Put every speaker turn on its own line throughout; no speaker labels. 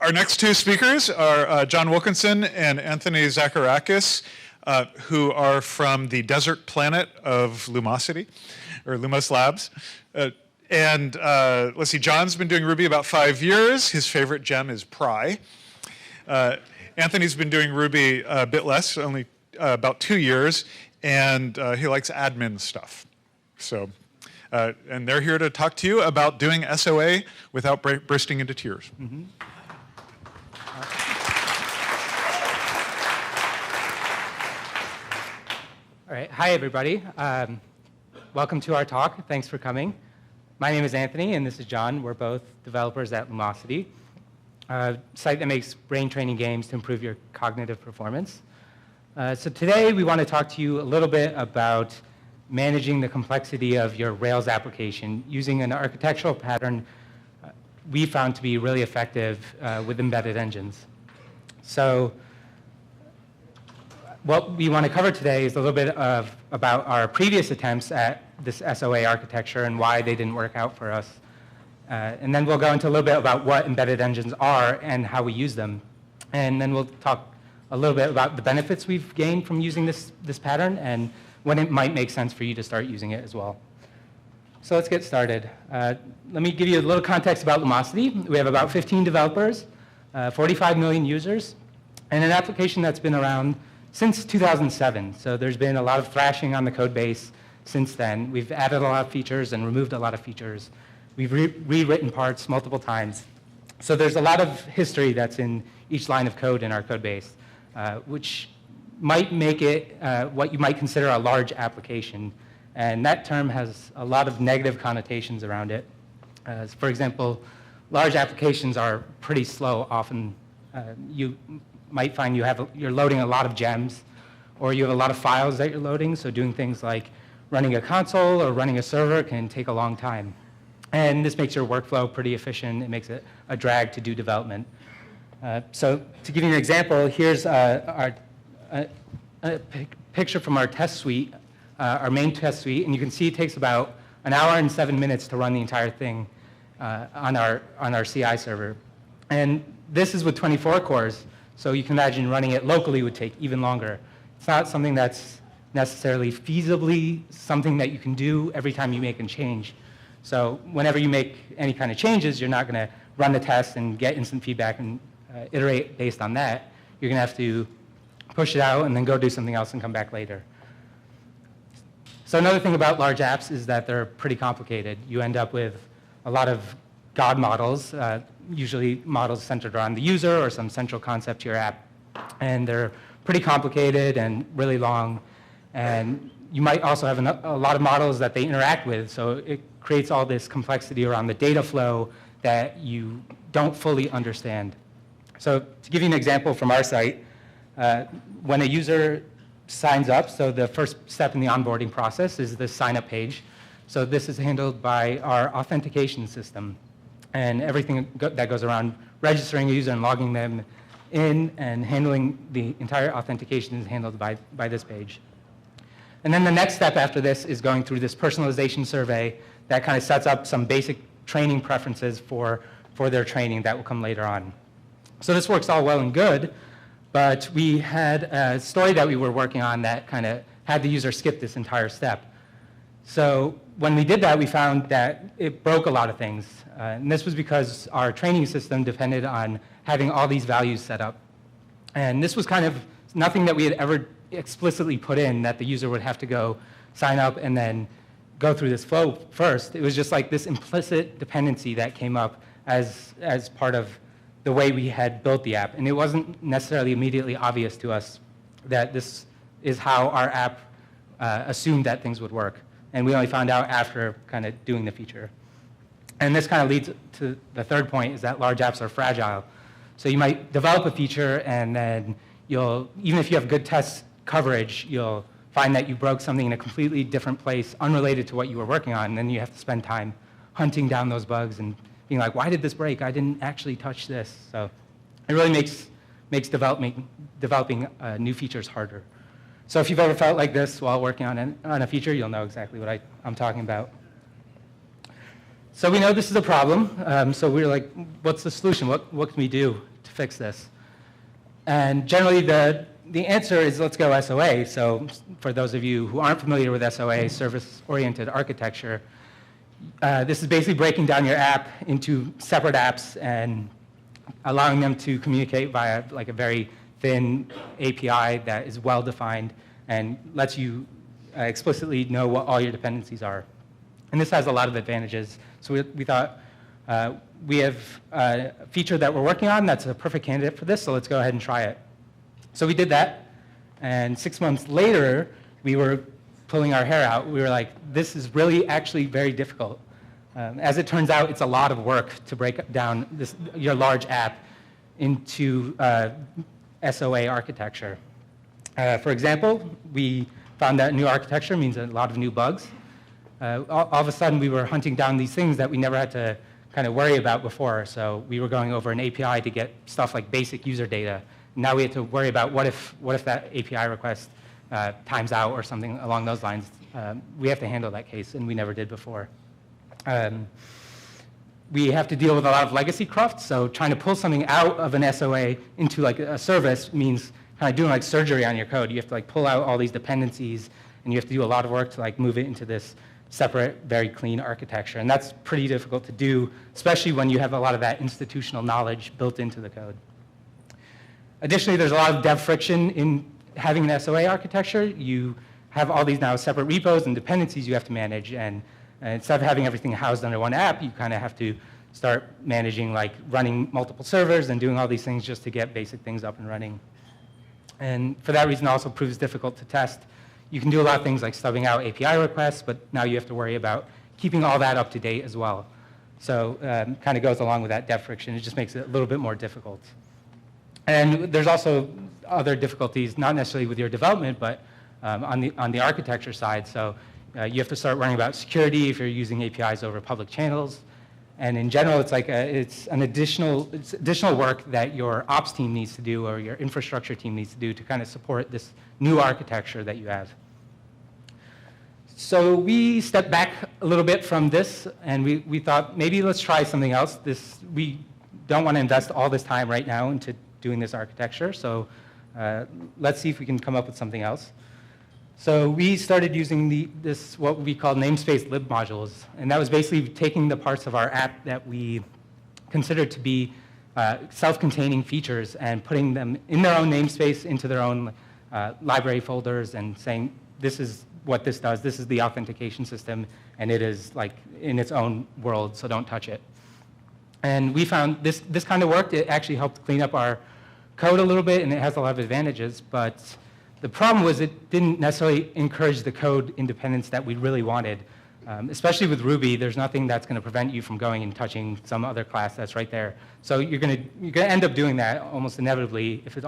Our next two speakers are John Wilkinson and Anthony Zacharakis, who are from the desert planet of Lumosity, or Lumos Labs. Let's see, John's been doing Ruby about 5 years. His favorite gem is pry. Anthony's been doing Ruby a bit less, only about 2 years, and he likes admin stuff. So, and they're here to talk to you about doing SOA without bursting into tears. Mm-hmm.
All right, hi everybody. Welcome to our talk. Thanks for coming. My name is Anthony and this is John. We're both developers at Lumosity, a site that makes brain training games to improve your cognitive performance. So today we want to talk to you a little bit about managing the complexity of your Rails application using an architectural pattern we found to be really effective with embedded engines. So what we want to cover today is a little bit about our previous attempts at this SOA architecture and why they didn't work out for us. And then we'll go into a little bit about what embedded engines are and how we use them. And then we'll talk a little bit about the benefits we've gained from using this pattern and when it might make sense for you to start using it as well. So let's get started. Let me give you a little context about Lumosity. We have about 15 developers, 45 million users, and an application that's been around since 2007. So there's been a lot of thrashing on the code base since then. We've added a lot of features and removed a lot of features. We've rewritten parts multiple times. So there's a lot of history that's in each line of code in our code base, which might make it what you might consider a large application. And that term has a lot of negative connotations around it. For example, large applications are pretty slow. Often you might find you're loading a lot of gems, or you have a lot of files that you're loading, so doing things like running a console or running a server can take a long time. And this makes your workflow pretty efficient. It makes it a drag to do development. So to give you an example, here's a picture from our test suite, our main test suite, and you can see it takes about an hour and 7 minutes to run the entire thing on our CI server. And this is with 24 cores. So you can imagine running it locally would take even longer. It's not something that's necessarily feasibly something that you can do every time you make a change. So whenever you make any kind of changes, you're not going to run the test and get instant feedback and iterate based on that. You're going to have to push it out and then go do something else and come back later. So another thing about large apps is that they're pretty complicated. You end up with a lot of God models, usually models centered around the user or some central concept to your app. And they're pretty complicated and really long. And you might also have a lot of models that they interact with. So it creates all this complexity around the data flow that you don't fully understand. So to give you an example from our site, when a user signs up, so the first step in the onboarding process is the sign up page. So this is handled by our authentication system. And everything that goes around registering a user and logging them in and handling the entire authentication is handled by this page. And then the next step after this is going through this personalization survey that kind of sets up some basic training preferences for their training that will come later on. So this works all well and good, but we had a story that we were working on that kind of had the user skip this entire step. So when we did that, we found that it broke a lot of things. And this was because our training system depended on having all these values set up. And this was kind of nothing that we had ever explicitly put in, that the user would have to go sign up and then go through this flow first. It was just like this implicit dependency that came up as part of the way we had built the app. And it wasn't necessarily immediately obvious to us that this is how our app assumed that things would work. And we only found out after kind of doing the feature. And this kind of leads to the third point, is that large apps are fragile. So you might develop a feature and then even if you have good test coverage, you'll find that you broke something in a completely different place, unrelated to what you were working on, and then you have to spend time hunting down those bugs and being like, why did this break? I didn't actually touch this. So it really makes developing new features harder. So if you've ever felt like this while working on a feature, you'll know exactly what I'm talking about. So we know this is a problem. So we're like, what's the solution? What can we do fix this? And generally, the answer is let's go SOA. So for those of you who aren't familiar with SOA, service-oriented architecture, this is basically breaking down your app into separate apps and allowing them to communicate via like a very thin API that is well-defined and lets you explicitly know what all your dependencies are. And this has a lot of advantages. So we thought we have a feature that we're working on that's a perfect candidate for this, so let's go ahead and try it. So we did that, and 6 months later, we were pulling our hair out. We were like, this is really actually very difficult. As it turns out, it's a lot of work to break down your large app into SOA architecture. For example, we found that new architecture means a lot of new bugs. All of a sudden, we were hunting down these things that we never had to kind of worry about before. So we were going over an API to get stuff like basic user data. Now we have to worry about what if that API request times out or something along those lines. We have to handle that case, and we never did before. We have to deal with a lot of legacy cruft, so trying to pull something out of an SOA into like a service means kind of doing like surgery on your code. You have to like pull out all these dependencies, and you have to do a lot of work to like move it into this separate, very clean architecture. And that's pretty difficult to do, especially when you have a lot of that institutional knowledge built into the code. Additionally, there's a lot of dev friction in having an SOA architecture. You have all these now separate repos and dependencies you have to manage, and instead of having everything housed under one app, you kind of have to start managing like running multiple servers and doing all these things just to get basic things up and running. And for that reason, it also proves difficult to test. You can do a lot of things like stubbing out API requests, but now you have to worry about keeping all that up to date as well. So kind of goes along with that dev friction. It just makes it a little bit more difficult. And there's also other difficulties, not necessarily with your development, but on the architecture side. So you have to start worrying about security if you're using APIs over public channels. And in general, it's like it's additional work that your ops team needs to do or your infrastructure team needs to do to kind of support this new architecture that you have. So we stepped back a little bit from this, and we thought maybe let's try something else. We don't want to invest all this time right now into doing this architecture, so let's see if we can come up with something else. So we started using what we call namespace lib modules, and that was basically taking the parts of our app that we considered to be self-containing features and putting them in their own namespace into their own library folders and saying, this is what this does, this is the authentication system, and it is like in its own world, so don't touch it. And we found this kind of worked. It actually helped clean up our code a little bit, and it has a lot of advantages, but the problem was it didn't necessarily encourage the code independence that we really wanted. Especially with Ruby, there's nothing that's going to prevent you from going and touching some other class that's right there. So you're going to end up doing that almost inevitably if it's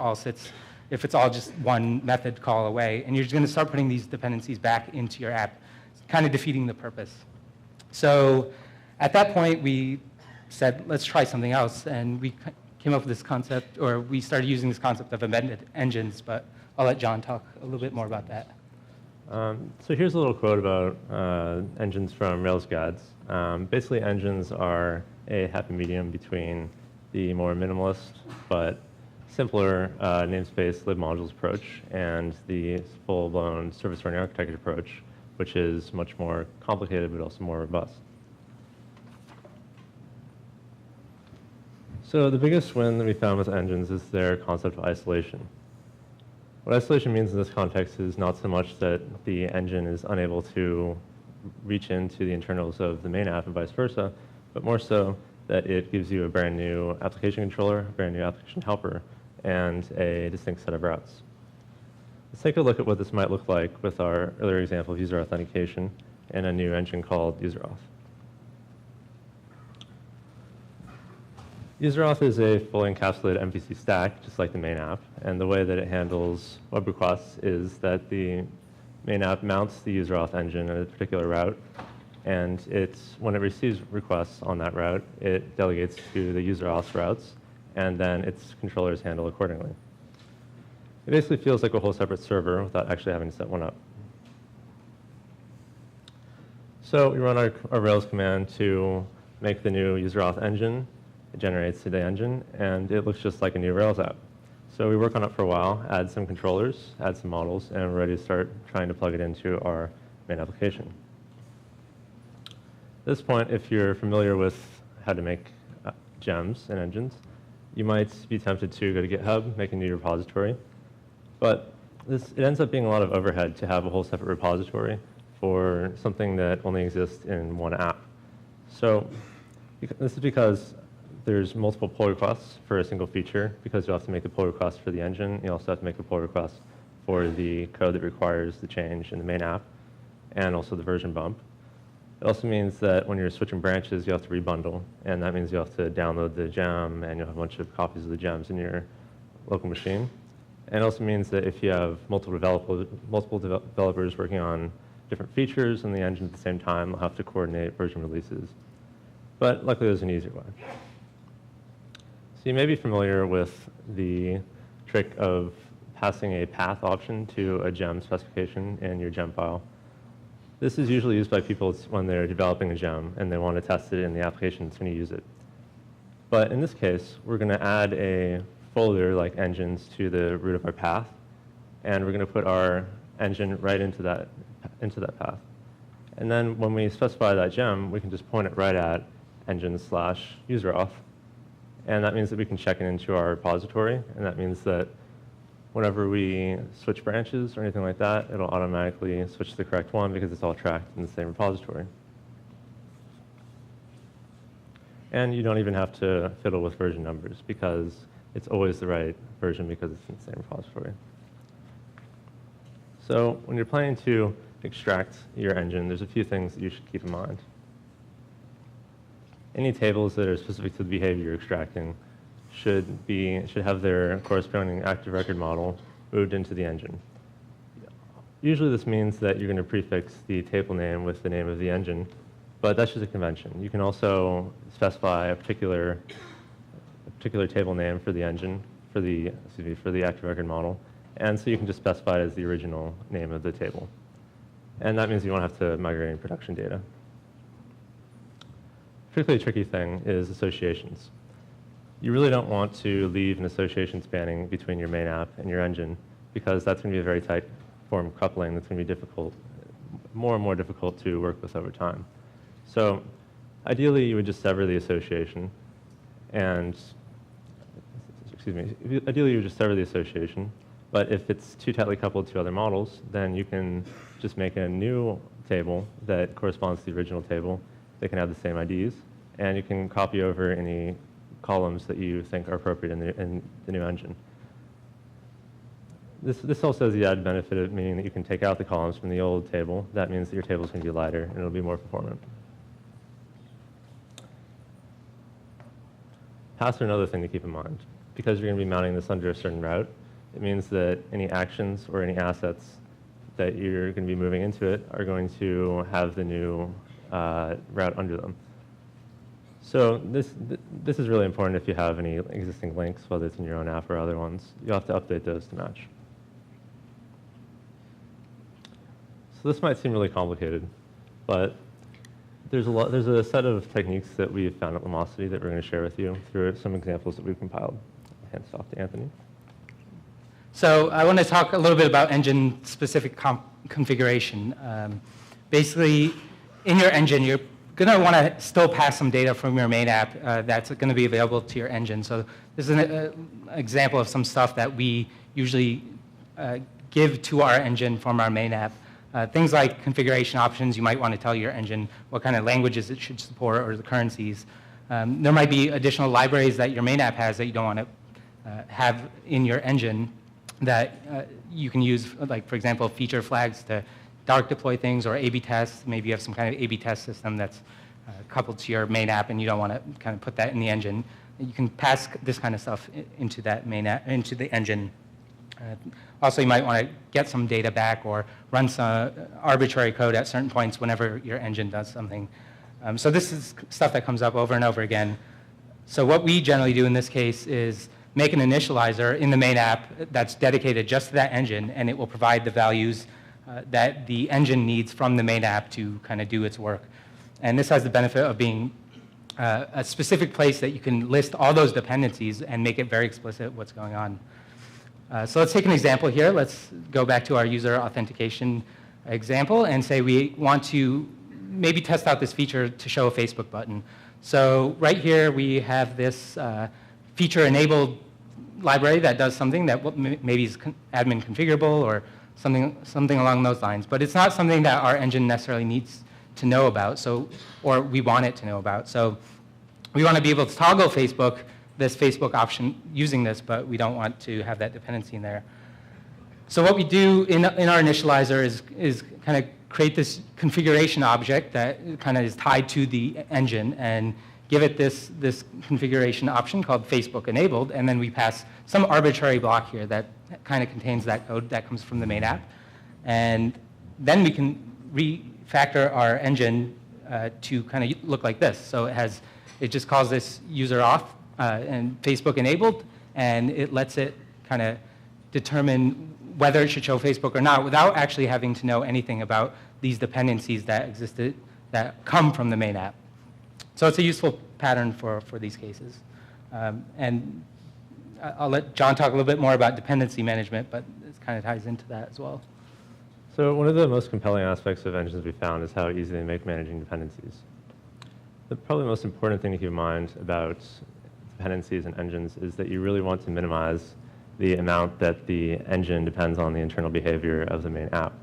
all just one method call away, and you're just going to start putting these dependencies back into your app, kind of defeating the purpose. So at that point, we said, let's try something else, and we came up with this concept, or we started using this concept of embedded engines, but I'll let John talk a little bit more about that.
So here's a little quote about engines from Rails Guides. Basically, engines are a happy medium between the more minimalist but simpler namespace libmodules approach and the full-blown service-oriented architecture approach, which is much more complicated but also more robust. So the biggest win that we found with engines is their concept of isolation. What isolation means in this context is not so much that the engine is unable to reach into the internals of the main app and vice versa, but more so that it gives you a brand new application controller, a brand new application helper, and a distinct set of routes. Let's take a look at what this might look like with our earlier example of user authentication and a new engine called UserAuth. UserAuth is a fully encapsulated MVC stack, just like the main app, and the way that it handles web requests is that the main app mounts the UserAuth engine at a particular route, and when it receives requests on that route, it delegates to the UserAuth routes, and then its controllers handle accordingly. It basically feels like a whole separate server without actually having to set one up. So we run our Rails command to make the new UserAuth engine. it generates to the engine, and it looks just like a new Rails app. So we work on it for a while, add some controllers, add some models, and we're ready to start trying to plug it into our main application. At this point, if you're familiar with how to make gems and engines, you might be tempted to go to GitHub, make a new repository. But it ends up being a lot of overhead to have a whole separate repository for something that only exists in one app. So this is because there's multiple pull requests for a single feature, because you have to make a pull request for the engine. You also have to make a pull request for the code that requires the change in the main app, and also the version bump. It also means that when you're switching branches, you have to rebundle, and that means you have to download the gem, and you'll have a bunch of copies of the gems in your local machine. And it also means that if you have multiple developers working on different features in the engine at the same time, they'll have to coordinate version releases. But luckily, there's an easier way. So you may be familiar with the trick of passing a path option to a gem specification in your gem file. This is usually used by people when they're developing a gem and they want to test it in the application that's going to use it. But in this case, we're going to add a folder like engines to the root of our path, and we're going to put our engine right into that path. And then when we specify that gem, we can just point it right at engine/userauth. And that means that we can check it into our repository, and that means that whenever we switch branches or anything like that, it'll automatically switch to the correct one because it's all tracked in the same repository. And you don't even have to fiddle with version numbers because it's always the right version because it's in the same repository. So when you're planning to extract your engine, there's a few things that you should keep in mind. Any tables that are specific to the behavior you're extracting should have their corresponding active record model moved into the engine. Usually this means that you're going to prefix the table name with the name of the engine, but that's just a convention. You can also specify a particular table name for the engine, for the active record model, and so you can just specify it as the original name of the table. And that means you don't have to migrate any production data. A particularly tricky thing is associations. You really don't want to leave an association spanning between your main app and your engine because that's going to be a very tight form of coupling that's going to be more and more difficult to work with over time. So ideally, you would just sever the association but if it's too tightly coupled to other models, then you can just make a new table that corresponds to the original table. They can have the same IDs, and you can copy over any columns that you think are appropriate in the new engine. This also has the added benefit of meaning that you can take out the columns from the old table. That means that your table is going to be lighter, and it'll be more performant. Paths are another thing to keep in mind. Because you're going to be mounting this under a certain route, it means that any actions or any assets that you're going to be moving into it are going to have the new route under them. So this is really important if you have any existing links, whether it's in your own app or other ones. You have to update those to match. So this might seem really complicated, but there's a set of techniques that we've found at Lumosity that we're going to share with you through some examples that we've compiled. Hand this off to Anthony.
So I want to talk a little bit about engine-specific configuration. Basically, in your engine, you're going to want to still pass some data from your main app that's going to be available to your engine. So this is an example of some stuff that we usually give to our engine from our main app. Things like configuration options, you might want to tell your engine what kind of languages it should support or the currencies. There might be additional libraries that your main app has that you don't want to have in your engine that you can use, like, for example, feature flags to dark deploy things or A/B tests. Maybe you have some kind of A/B test system that's coupled to your main app and you don't want to kind of put that in the engine. You can pass this kind of stuff into that main app, into the engine. Also, you might want to get some data back or run some arbitrary code at certain points whenever your engine does something. So this is stuff that comes up over and over again. So what we generally do in this case is make an initializer in the main app that's dedicated just to that engine, and it will provide the values that the engine needs from the main app to kind of do its work. And this has the benefit of being a specific place that you can list all those dependencies and make it very explicit what's going on. So let's take an example here. Let's go back to our user authentication example and say we want to maybe test out this feature to show a Facebook button. So right here we have this feature-enabled library that does something that maybe is admin configurable or something along those lines. But it's not something that our engine necessarily needs to know about, or we want it to know about. So we want to be able to toggle this Facebook option using this, but we don't want to have that dependency in there. So what we do in our initializer is kind of create this configuration object that kind of is tied to the engine and give it this configuration option called Facebook enabled, and then we pass some arbitrary block here that kind of contains that code that comes from the main app. And then we can refactor our engine to kind of look like this. So it just calls this user auth and Facebook enabled, and it lets it kind of determine whether it should show Facebook or not without actually having to know anything about these dependencies that come from the main app. So it's a useful pattern for these cases. And I'll let John talk a little bit more about dependency management, but it kind of ties into that as well.
So one of the most compelling aspects of engines we found is how easy they make managing dependencies. The probably most important thing to keep in mind about dependencies and engines is that you really want to minimize the amount that the engine depends on the internal behavior of the main app.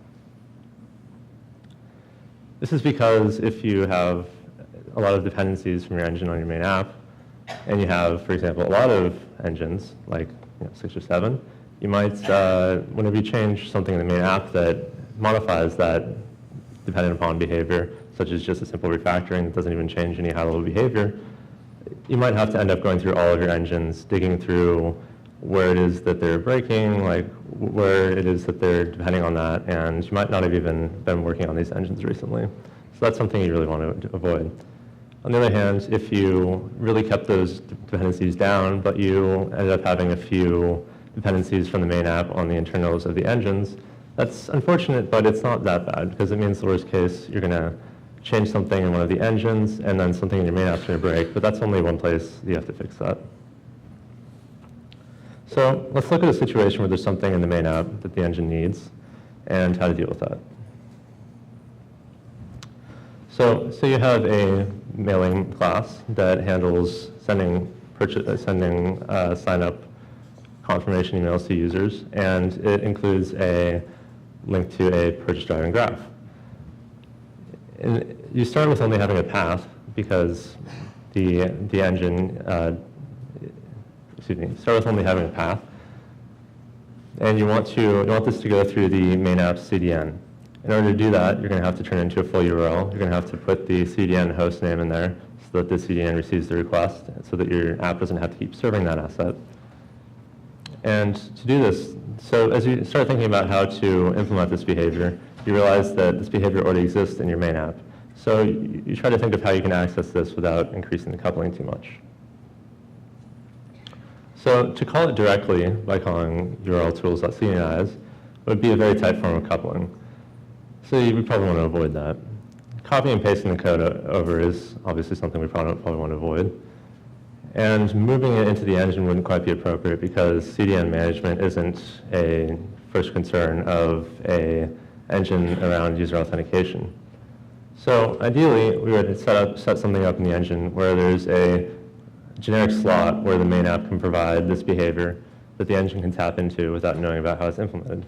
This is because if you have a lot of dependencies from your engine on your main app, and you have, for example, a lot of engines, like 6 or 7, you might, whenever you change something in the main app that modifies that dependent upon behavior, such as just a simple refactoring that doesn't even change any high-level behavior, you might have to end up going through all of your engines, digging through where it is that they're breaking, like where it is that they're depending on that, and you might not have even been working on these engines recently. So that's something you really want to avoid. On the other hand, if you really kept those dependencies down, but you ended up having a few dependencies from the main app on the internals of the engines, that's unfortunate, but it's not that bad, because it means the worst case, you're going to change something in one of the engines, and then something in your main app's going to break, but that's only one place you have to fix that. So let's look at a situation where there's something in the main app that the engine needs, and how to deal with that. So you have a mailing class that handles sending sign-up confirmation emails to users, and it includes a link to a purchase driving graph. And you start with only having a path because the engine, start with only having a path, and you want this to go through the main app's CDN. In order to do that, you're going to have to turn it into a full URL. You're going to have to put the CDN host name in there so that the CDN receives the request, so that your app doesn't have to keep serving that asset. And to do this, so as you start thinking about how to implement this behavior, you realize that this behavior already exists in your main app. So you try to think of how you can access this without increasing the coupling too much. So to call it directly by calling URL tools.cnize would be a very tight form of coupling. So you would probably want to avoid that. Copying and pasting the code over is obviously something we probably want to avoid. And moving it into the engine wouldn't quite be appropriate because CDN management isn't a first concern of an engine around user authentication. So ideally, we would set something up in the engine where there's a generic slot where the main app can provide this behavior that the engine can tap into without knowing about how it's implemented.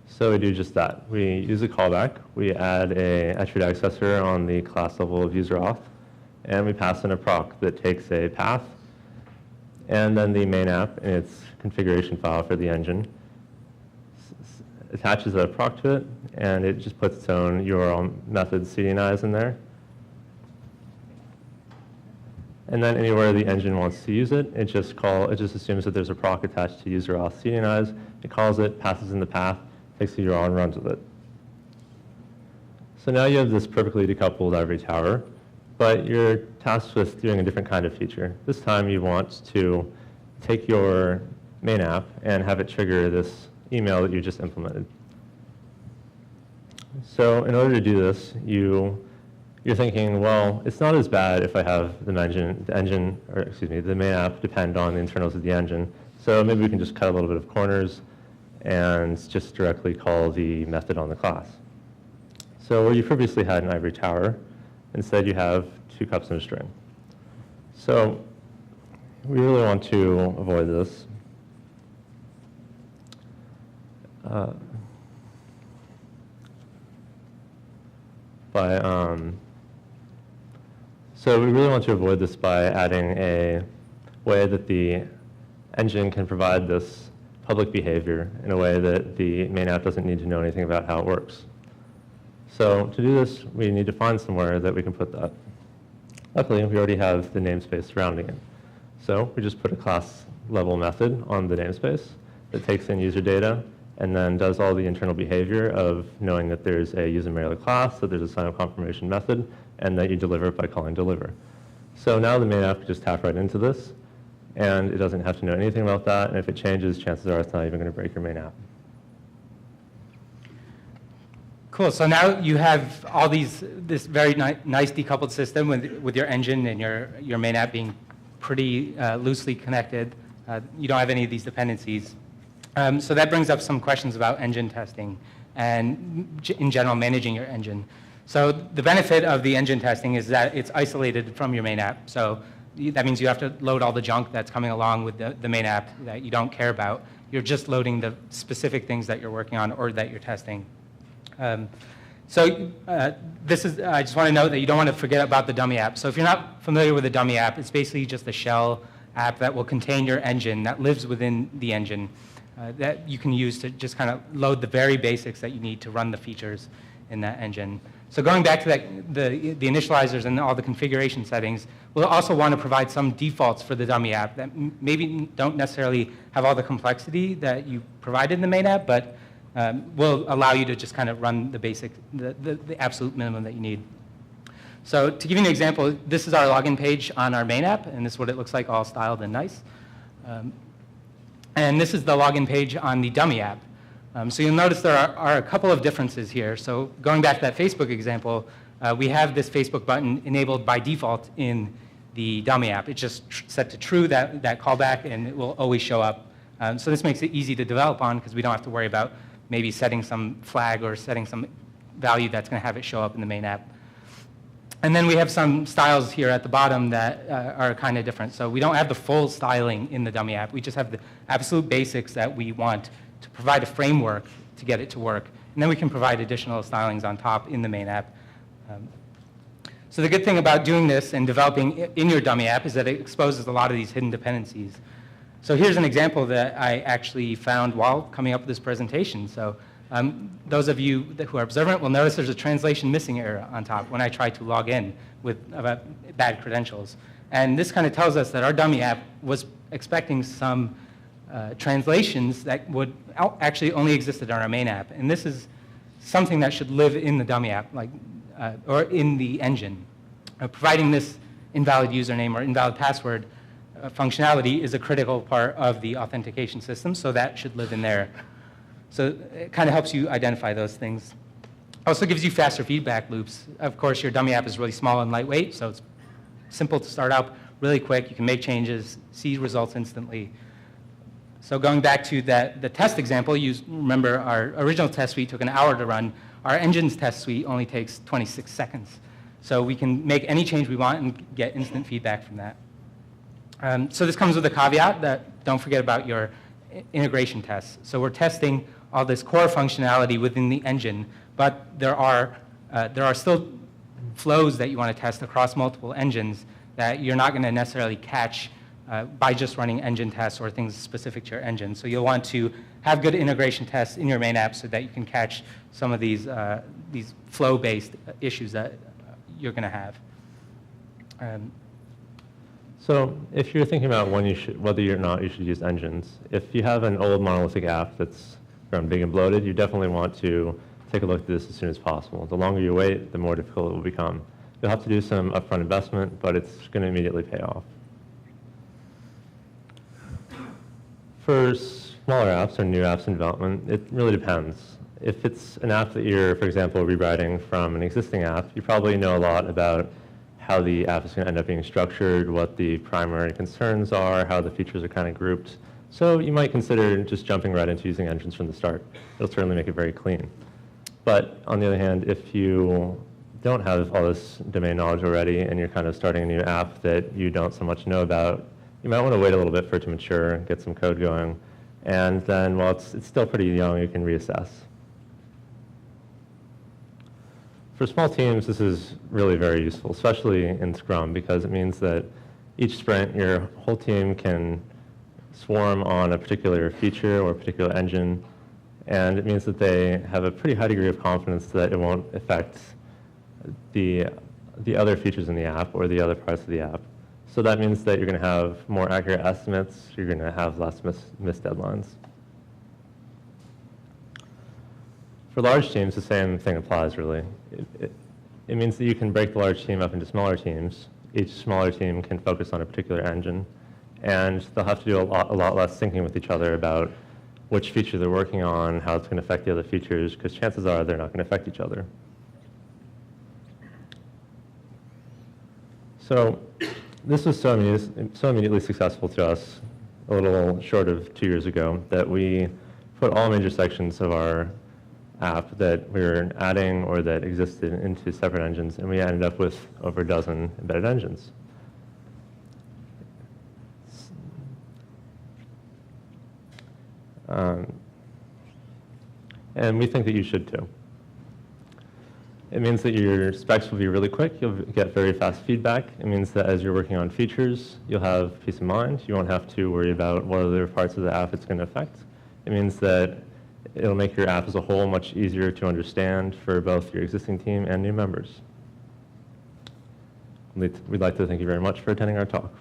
So we do just that. We use a callback. We add an attribute accessor on the class level of user auth, and we pass in a proc that takes a path, and then the main app in its configuration file for the engine attaches a proc to it, and it just puts its own URL method cdnize in there. And then anywhere the engine wants to use it, it just assumes that there's a proc attached to user auth cdnize. It calls it, passes in the path, takes the URL and runs with it. So now you have this perfectly decoupled ivory tower, but you're tasked with doing a different kind of feature. This time you want to take your main app and have it trigger this email that you just implemented. So in order to do this, you you're thinking, well, it's not as bad if I have the main app depend on the internals of the engine. So maybe we can just cut a little bit of corners and just directly call the method on the class. So where you previously had an ivory tower, instead you have 2 cups and a string. So we really want to avoid this. So we really want to avoid this by adding a way that the engine can provide this public behavior in a way that the main app doesn't need to know anything about how it works. So to do this, we need to find somewhere that we can put that. Luckily, we already have the namespace surrounding it. So we just put a class level method on the namespace that takes in user data and then does all the internal behavior of knowing that there's a user Mailer class, that there's a sign-up confirmation method, and that you deliver it by calling deliver. So now the main app can just tap right into this, and it doesn't have to know anything about that, and if it changes, chances are it's not even going to break your main app.
Cool, so now you have all this very nice decoupled system with your engine and your main app being pretty loosely connected. You don't have any of these dependencies. So that brings up some questions about engine testing and in general managing your engine. So the benefit of the engine testing is that it's isolated from your main app. So that means you have to load all the junk that's coming along with the main app that you don't care about. You're just loading the specific things that you're working on or that you're testing. I just want to note that you don't want to forget about the dummy app. So if you're not familiar with the dummy app, it's basically just a shell app that will contain your engine that lives within the engine that you can use to just kind of load the very basics that you need to run the features in that engine. So going back to the initializers and all the configuration settings, we'll also want to provide some defaults for the dummy app that maybe don't necessarily have all the complexity that you provided in the main app, but will allow you to just kind of run the basic, the absolute minimum that you need. So to give you an example, this is our login page on our main app, and this is what it looks like, all styled and nice. And this is the login page on the dummy app. So you'll notice there are a couple of differences here. So going back to that Facebook example, we have this Facebook button enabled by default in the dummy app. It's just set to true, that callback, and it will always show up. So this makes it easy to develop on because we don't have to worry about maybe setting some flag or setting some value that's going to have it show up in the main app. And then we have some styles here at the bottom that are kind of different. So we don't have the full styling in the dummy app. We just have the absolute basics that we want to provide a framework to get it to work. And then we can provide additional stylings on top in the main app. So the good thing about doing this and developing in your dummy app is that it exposes a lot of these hidden dependencies. So here's an example that I actually found while coming up with this presentation. So those of you who are observant will notice there's a translation missing error on top when I try to log in with bad credentials. And this kind of tells us that our dummy app was expecting some translations that would actually only existed on our main app. And this is something that should live in the dummy app, or in the engine. Providing this invalid username or invalid password functionality is a critical part of the authentication system, so that should live in there. So it kind of helps you identify those things. Also gives you faster feedback loops. Of course, your dummy app is really small and lightweight, so it's simple to start out, really quick. You can make changes, see results instantly. So going back to the test example, you remember our original test suite took an hour to run. Our engine's test suite only takes 26 seconds. So we can make any change we want and get instant feedback from that. So this comes with a caveat that don't forget about your integration tests. So we're testing all this core functionality within the engine, but there are still flows that you want to test across multiple engines that you're not going to necessarily catch by just running engine tests or things specific to your engine. So you'll want to have good integration tests in your main app so that you can catch some of these flow-based issues that you're going to have.
So if you're thinking about whether or not you should use engines, if you have an old monolithic app that's grown big and bloated, you definitely want to take a look at this as soon as possible. The longer you wait, the more difficult it will become. You'll have to do some upfront investment, but it's going to immediately pay off. For smaller apps or new apps in development, it really depends. if it's an app that you're, for example, rewriting from an existing app, you probably know a lot about how the app is going to end up being structured, what the primary concerns are, how the features are kind of grouped. So you might consider just jumping right into using engines from the start. It'll certainly make it very clean. But on the other hand, if you don't have all this domain knowledge already and you're kind of starting a new app that you don't so much know about, you might want to wait a little bit for it to mature, get some code going, and then while it's still pretty young, you can reassess. For small teams, this is really very useful, especially in Scrum, because it means that each sprint, your whole team can swarm on a particular feature or a particular engine, and it means that they have a pretty high degree of confidence that it won't affect the other features in the app or the other parts of the app. So that means that you're going to have more accurate estimates, you're going to have less missed deadlines. For large teams, the same thing applies, really. It means that you can break the large team up into smaller teams. Each smaller team can focus on a particular engine, and they'll have to do a lot less syncing with each other about which feature they're working on, how it's going to affect the other features, because chances are they're not going to affect each other. So this was so immediately successful to us, a little short of 2 years ago, that we put all major sections of our app that we were adding or that existed into separate engines, and we ended up with over a dozen embedded engines. And we think that you should too. It means that your specs will be really quick. You'll get very fast feedback. It means that as you're working on features, you'll have peace of mind. You won't have to worry about what other parts of the app it's going to affect. It means that it'll make your app as a whole much easier to understand for both your existing team and new members. We'd like to thank you very much for attending our talk.